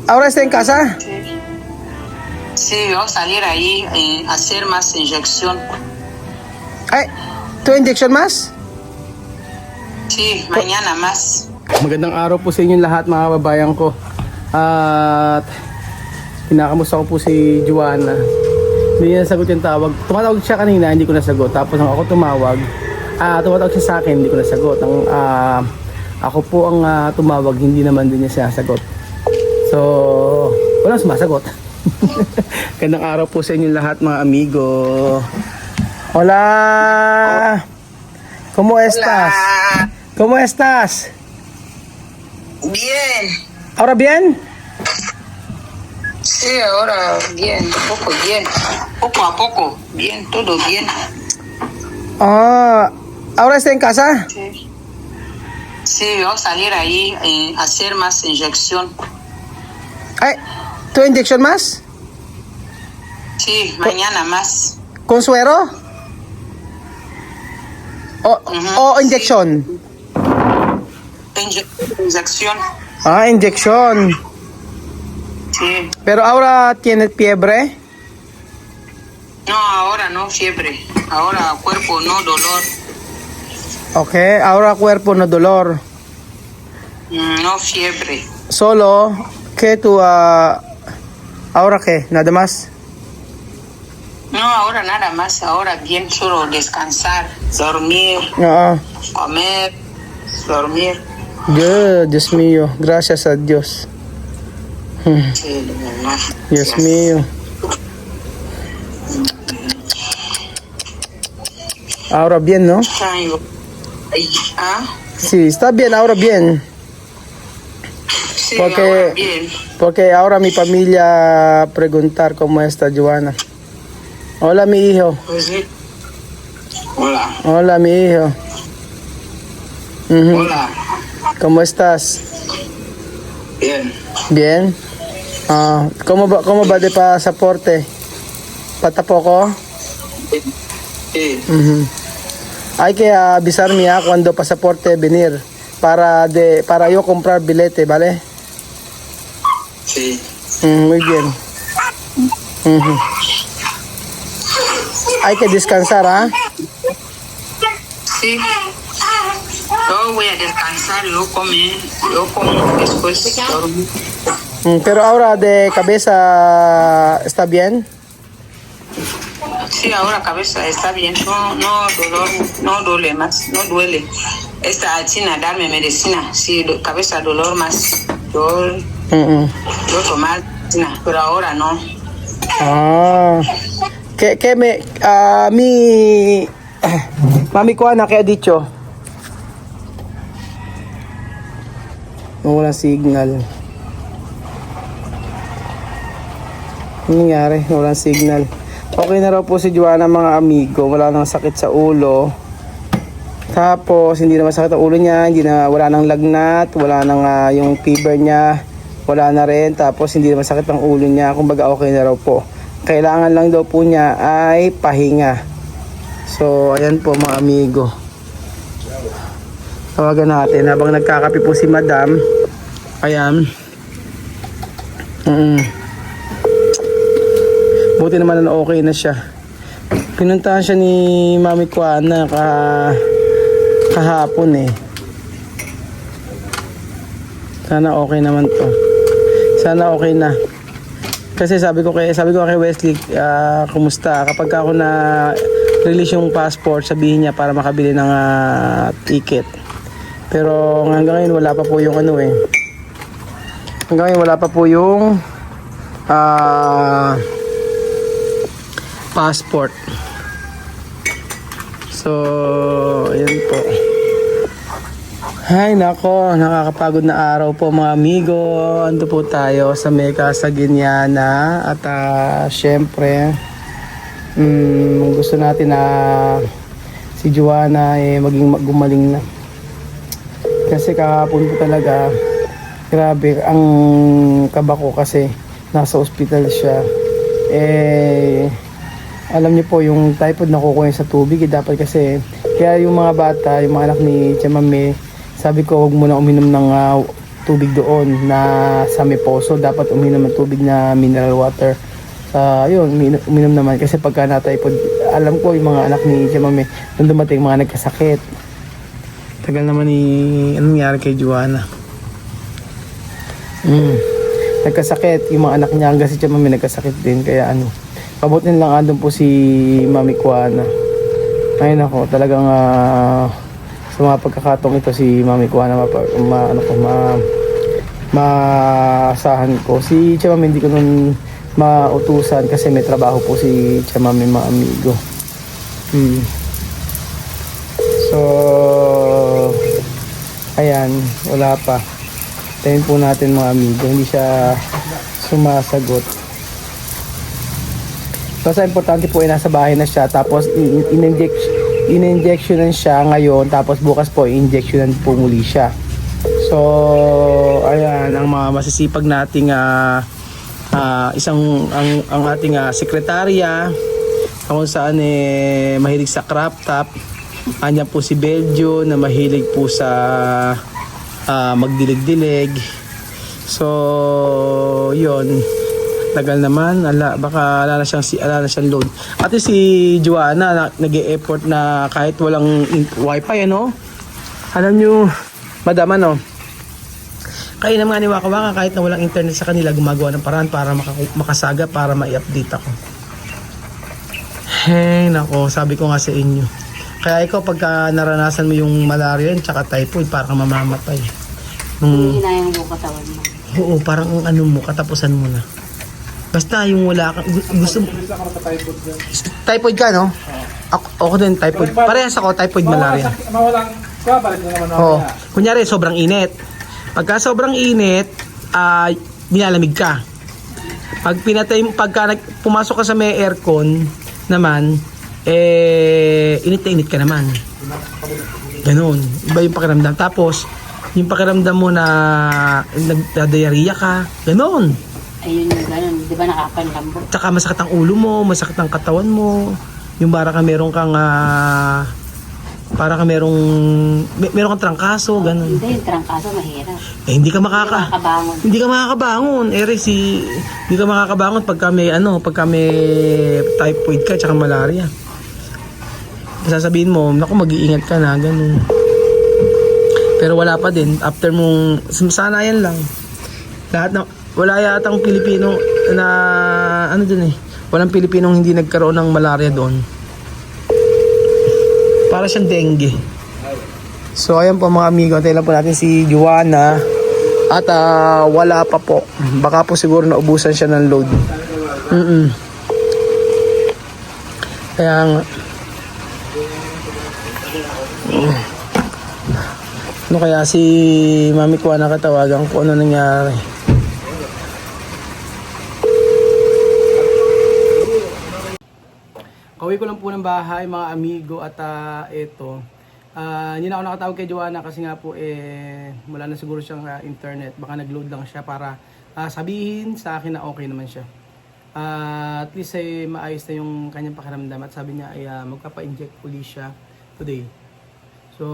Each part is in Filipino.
¿Ahora está en casa? Sí, voy a salir ahí a hacer más inyección. Ay, ¿tu injection mas? Sí, mañana más. Magandang araw po sa inyong lahat mga kababayan ko. At kinakamusta ko po si Joanna. Hindi niya nasagot yung tawag. Tumatawag siya kanina, hindi ko nasagot. Tapos nang ako tumawag, tumatawag siya sa akin, hindi ko nasagot. Ako po ang tumawag, hindi naman din niya sinasagot. So, walang sumasagot. Gandang araw po sa inyong lahat mga amigo. Hola! ¿Cómo estás? Hola. ¿Cómo estás? Bien. ¿Ahora bien? Sí, ahora bien, poco bien. Poco a poco, bien, todo bien. ¿Ahora está en casa? Sí. Sí, voy a salir ahí a hacer más inyección. Ay, ¿tu inyección más? Sí, mañana más. ¿Con suero? ¿O inyección? Inyección. Inyección. Sí. Pero ahora tiene fiebre. No, ahora no fiebre. Ahora cuerpo no dolor. Ok, ahora cuerpo no dolor. No fiebre. Solo que tú, ¿ahora qué? ¿Nada más? No, ahora nada más. Ahora bien, solo descansar, dormir, comer, dormir. Dios mío, gracias a Dios. Sí, Dios mío. Ahora bien, ¿no? ¿Ah? Sí, está bien, ahora bien. Sí, Porque- ahora bien. Porque ahora mi familia preguntar cómo está Joana. Hola, mi hijo. Pues sí. Hola. Hola, mi hijo. Ujú. Hola. ¿Cómo estás? Bien. Bien. ¿Cómo va de pasaporte? ¿Patapoko? Sí. Ujú. Hay que avisarme cuando pasaporte venir para yo comprar billete, ¿vale? Sí. Muy bien. Ujú. Hay que descansar, ¿ah? Sí. Yo voy a descansar, yo como después dormir. Pero ahora de cabeza está bien. Sí, ahora cabeza está bien, no dolor, no duele más, no duele. Esta china darme medicina, sí, cabeza dolor más, yo tomar medicina, pero ahora no. ¿Qué mami ko na kaya dicho? Walang signal. Ano nangyari? Walang signal. Okay na raw po si Joanna mga amigo. Wala nang sakit sa ulo. Tapos hindi naman sakit ang ulo niya, wala nang lagnat, wala nang yung fever niya, wala na rin. Tapos hindi naman sakit ang ulo niya, kumbaga okay na raw po. Kailangan lang daw po niya ay pahinga. So ayan po mga amigo. Tawagan natin habang nagkakape po si Madam. Ayan. Buti naman na okay na siya. Pinuntahan siya ni Mami Kuana kahapon eh. Sana okay naman to. Sana okay na. Kasi sabi ko kay Wesley, kumusta? Kapag ako na release yung passport, sabihin niya para makabili ng ticket. Pero hanggang ngayon wala pa po yung Hanggang ngayon wala pa po yung passport. So, ayan po. Ay nako, nakakapagod na araw po mga amigo. Ando po tayo sa Mega Saginiana at syempre gusto natin na si Joanna maging gumaling na. Kasi kahapon po talaga grabe ang kaba ko kasi nasa ospital siya. Alam niyo po yung typhoid nakukuha sa tubig dapat kasi kaya yung mga bata, yung mga anak ni Chamame, sabi ko huwag muna uminom ng tubig doon na sa may poso. Dapat uminom ng tubig na mineral water. Yun, uminom naman kasi pagka na-typhoid, alam ko yung mga anak ni Tia Mami, nung dumating mga nagkasakit. Tagal naman anong nangyari kay Joanna? Nagkasakit yung mga anak niya, hanggang si Tia Mami nagkasakit din, kaya pabutin lang andun po si Mami Kuana. Ayun ako, talagang sa mga pagkakataong ito si Mami Kuana maasahan ko. Si Tia Mami hindi ko nun mautusan kasi may trabaho po si Tia Mami, mga amigo. So ayan, wala pa. Tayin po natin mga amigo, hindi siya sumasagot. Basta importante po ay nasa bahay na siya, tapos in-injectionan siya ngayon, tapos bukas po i-injectionan po muli siya. So ayan ang mga masisipag nating ang ating sekretarya, kung saan mahilig sa crop top. Anya po si Belgio na mahilig po sa magdilig-dilig. So yon, tagal naman, baka ala na siyang load. At si Joanna nag-e-effort na kahit walang wifi, alam nyo madam, kaya naman ni Waka kahit na walang internet sa kanila, gumagawa ng paraan para makasaga, para ma-update ako. Hey nako, sabi ko nga sa inyo, kaya ikaw pagka naranasan mo yung malaria at saka typhoid, parang mamamatay. Hinayang mo katawan mo. Oo, parang mo, katapusan mo na. Basta yung wala kang gusto mo. Typhoid ka, no? Ako din typhoid. Parehas ako, typhoid, malaria. Mawalang balik na naman Oo. Kunyari, sobrang init. Pagka sobrang init, nilalamig ka. Pagka pumasok ka sa may aircon naman, init na init ka naman. Ganon. Iba yung pakiramdam. Tapos, yung pakiramdam mo na nagda-diarrhea ka, ganon. Ayun yung gano'n, di ba nakapanlambot? Tsaka masakit ang ulo mo, masakit ang katawan mo. Yung para ka meron kang meron kang trangkaso, ganon. Hindi, yung trangkaso mahirap. Hindi ka Makakabangon. hindi ka makakabangon. Hindi ka makakabangon pagka may typhoid ka tsaka malaria. Sasabihin mo, naku, mag-iingat ka na, ganun. Pero wala pa din. After mong, sanayan lang. Wala yatang Pilipino na, walang Pilipinong hindi nagkaroon ng malaria doon. Para siyang dengue. So, ayan po mga amigo. Antayin lang po natin si Joanna. At wala pa po. Baka po siguro naubusan siya ng load. Kaya nga. Ano kaya si Mami Kuana nakatawagan ko, ano nangyari? Kauwi ko lang po ng bahay mga amigo at eto. Hindi na ako nakatawag kay Joanna kasi nga po wala na siguro siyang internet. Baka nag-load lang siya para sabihin sa akin na okay naman siya. At least maayos na yung kanyang pakiramdam at sabi niya ay magpapa-inject uli siya today. So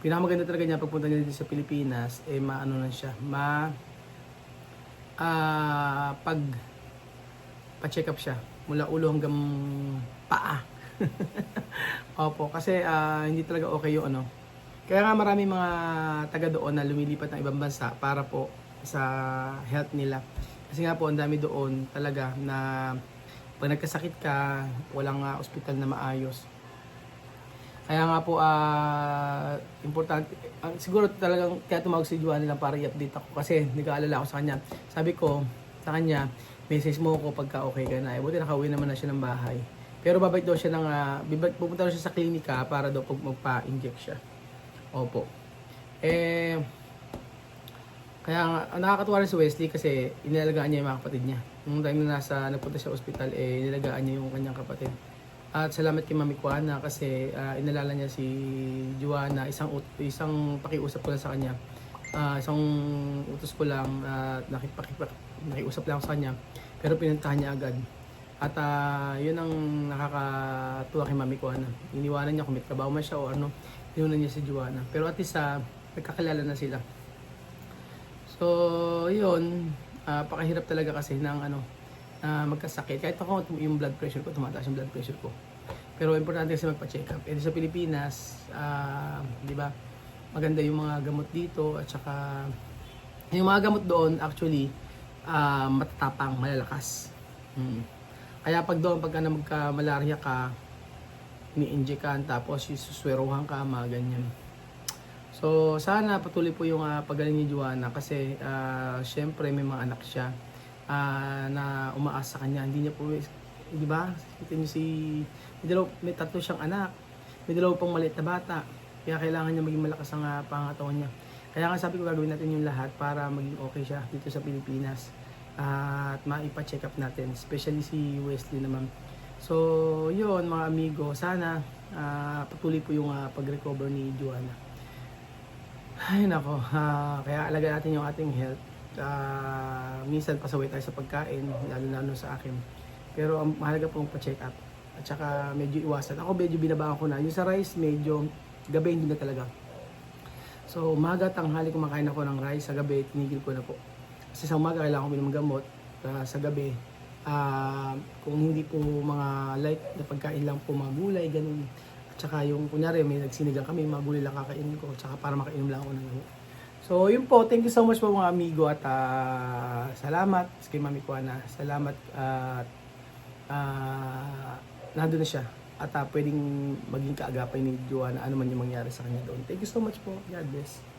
pinakamaganda talaga niya pagpunta niya dito sa Pilipinas, maano na siya, pa-check up siya mula ulo hanggang paa. Opo, kasi hindi talaga okay yung Kaya nga marami mga taga doon na lumilipat ng ibang bansa para po sa health nila. Kasi nga po ang dami doon talaga na pag nagkasakit ka, walang ospital na maayos. Kaya nga po, importante, siguro talagang kaya tumawag si Joanna lang para i-update ako kasi nag-aalala ako sa kanya. Sabi ko sa kanya, message mo ako pagka okay ka na. Buti nakauwi naman na siya ng bahay. Pero babalik daw siya pupunta daw siya sa klinika para daw magpa-inject siya. Opo. Kaya nakakatuwa rin si Wesley kasi inalagaan niya yung mga kapatid niya. Nung time na nagpunta siya sa ospital, inalagaan niya yung kanyang kapatid. At salamat kay Mami Kuana kasi inalala niya si Joanna, isang pakiusap ko lang sa kanya. Isang utos ko lang at nakiusap lang sa kanya pero pinuntahan niya agad. At yun ang nakakatuwa kay Mami Kuana. Iniwanan niya kung may trabaho man siya o inunan niya si Joanna. Pero at least nagkakilala na sila. So, yun, pakahirap talaga kasi ng magkasakit. Kahit ako yung blood pressure ko, tumataas yung blood pressure ko. Pero importante kasi magpa-check up. And sa Pilipinas, di ba, maganda yung mga gamot dito at saka yung mga gamot doon actually matatapang, malalakas. Kaya pag doon, pagka na magka-malaria ka, ini-injectan tapos isuswerohan ka, mga ganyan. So, sana patuloy po yung pagaling ni Joanna kasi syempre may mga anak siya na umaasa sa kanya. Hindi niya po, di ba? Kita niyo may tatlo siyang anak. May dalawa pang maliit na bata. Kaya kailangan niya maging malakas ang pangatawan niya. Kaya nga sabi ko gagawin natin yung lahat para maging okay siya dito sa Pilipinas. At maipa-check up natin. Especially si Wesley naman. So, yun mga amigo. Sana patuloy po yung pag-recover ni Joanna. Ay nako, kaya alaga natin yung ating health. Minsan pasaway tayo sa pagkain, lalo sa akin. Pero ang mahalaga po pa-check up. At saka medyo iwasan. Ako medyo binabaan ko na. Yung sa rice, medyo gabi hindi na talaga. So umaga, tanghali kumakain ako ng rice. Sa gabi, tinigil ko na po. Kasi sa umaga kailangan ko minum gamot. Sa gabi, kung hindi po mga light na pagkain lang po, mga gulay, ganun. Tsaka yung kunyari may nagsinigang kami, mga gulay lang kakainin ko, tsaka para makainom lang ako ng gamot. So yun po, thank you so much po mga amigo at salamat kay Mami Juana. Salamat at nandun na siya at pwedeng maging kaagapay ni Joanna ano man yung mangyari sa kanya doon. Thank you so much po. God bless.